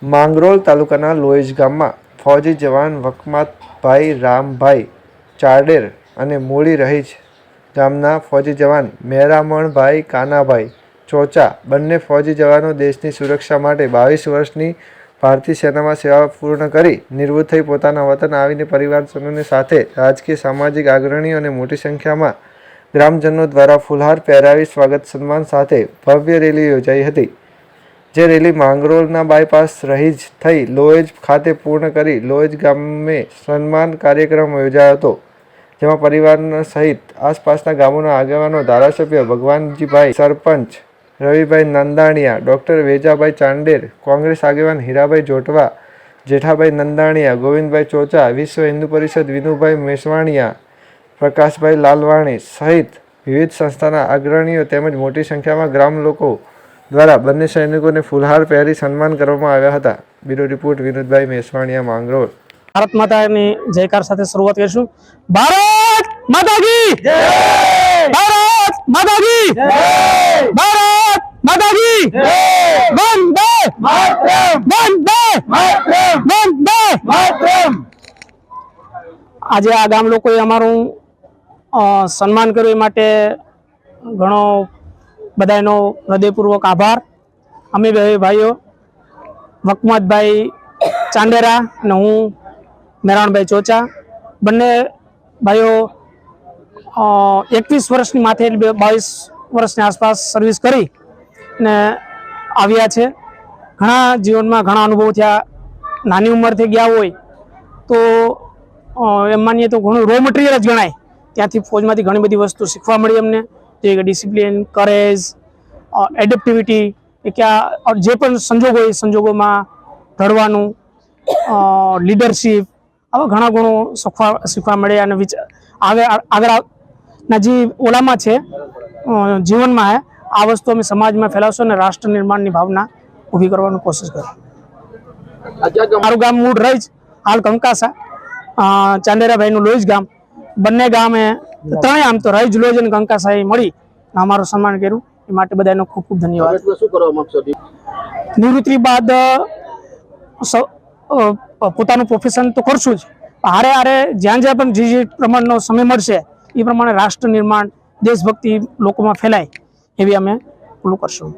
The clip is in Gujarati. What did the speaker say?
માંગરોળ તાલુકાના લોહેજ ગામમાં ફौजी જવાન વકમાતભાઈ રામભાઈ ચારડેર અને મૂળી રહીજ ગામના ફौजी જવાન મહેરામણભાઈ કાનાભાઈ ચોચા બંને ફौजी જવાનો દેશની સુરક્ષા માટે 22 વર્ષની ભારતીય સેનામાં સેવા પૂર્ણ કરી નિવૃત્ત થઈ પોતાના વતન આવીને પરિવારજનોની સાથે રાજકીય સામાજિક અગ્રણીઓ અને મોટી સંખ્યામાં ગ્રામજનો દ્વારા ફુલહાર પહેરાવી સ્વાગત સન્માન સાથે ભવ્ય રેલી યોજાઈ હતી, જે રેલી માંગરોળના બાયપાસ રહીજ થઈ લોહેજ ખાતે પૂર્ણ કરી લોહેજ ગામે સન્માન કાર્યક્રમ યોજાયો હતો, જેમાં પરિવારના સહિત આસપાસના ગામોના આગેવાનો, ધારાસભ્ય ભગવાનજીભાઈ, સરપંચ રવિભાઈ નંદાણીયા, ડોક્ટર વેજાભાઈ ચાંડેર, કોંગ્રેસ આગેવાન હીરાભાઈ જોટવા, જેઠાભાઈ નંદાણીયા, ગોવિંદભાઈ ચોચા, વિશ્વ હિન્દુ પરિષદ વિનુભાઈ મેસવાણીયા, પ્રકાશભાઈ લાલવાણી સહિત વિવિધ સંસ્થાના અગ્રણીઓ તેમજ મોટી સંખ્યામાં ગ્રામ લોકો દ્વારા બંને સૈનિકોને ફુલહાર પહેરી સન્માન કરવામાં આવ્યા હતા। Bureau report Vinodbhai Meswaniya, Mangrol. ભારત માતાની જયકાર સાથે શરૂઆત કરીશું। ભારત માતા કી જય! ભારત માતા કી જય! ભારત માતા કી જય! વંદે માતરમ! વંદે માતરમ! વંદે માતરમ! આજે આ ગામ લોકોએ અમારું સન્માન કર્યું એ માટે ઘણો બધાનો હૃદયપૂર્વક આભાર। અમે બે ભાઈઓ વકમતભાઈ ચાંડેરા અને હું મહેરામણભાઈ ચોચા બંને ભાઈઓ 21 વર્ષની માથે 22 વર્ષની આસપાસ સર્વિસ કરી ને આવ્યા છે। ઘણા જીવનમાં ઘણા અનુભવ થયા। નાની ઉંમરથી ગયા હોય તો એમ માનીએ તો ઘણું રો મટીરિયલ જ ગણાય। ત્યાંથી ફોજમાંથી ઘણી બધી વસ્તુ શીખવા મળી અમને, જે કે ડિસિપ્લિન, કરેજ, એડેપ્ટિવિટી, કે જે પણ સંજોગો હોય સંજોગોમાં ઢળવાનું, લીડરશીપ, આવા ઘણા ગુણો શીખવા મળે અને આગળના જે ઓલામાં છે જીવનમાં આ વસ્તુ અમે સમાજમાં ફેલાવશું અને રાષ્ટ્ર નિર્માણની ભાવના ઊભી કરવાની કોશિશ કરીશું। મારું ગામ મૂળ રહીજ, હાલ કંકાસા, ચાંદેરાભાઈનું લોહેજ ગામ, બંને ગામે ત્રણેય આમ તો રહીજ, લોહેજ અને કંકાસાએ મળી અમારું સન્માન કર્યું, એ માટે બધાનો ખૂબ ખૂબ ધન્યવાદ। શું કરવા માંગશો? નિવૃત્તિ બાદ પોતાનું પ્રોફેશન તો કરશું જ, હારે હારે જ્યાં જ્યાં પણ જે પ્રમાણનો સમય મળશે એ પ્રમાણે રાષ્ટ્ર નિર્માણ, દેશભક્તિ લોકોમાં ફેલાય એવી અમે પેલું કરશું।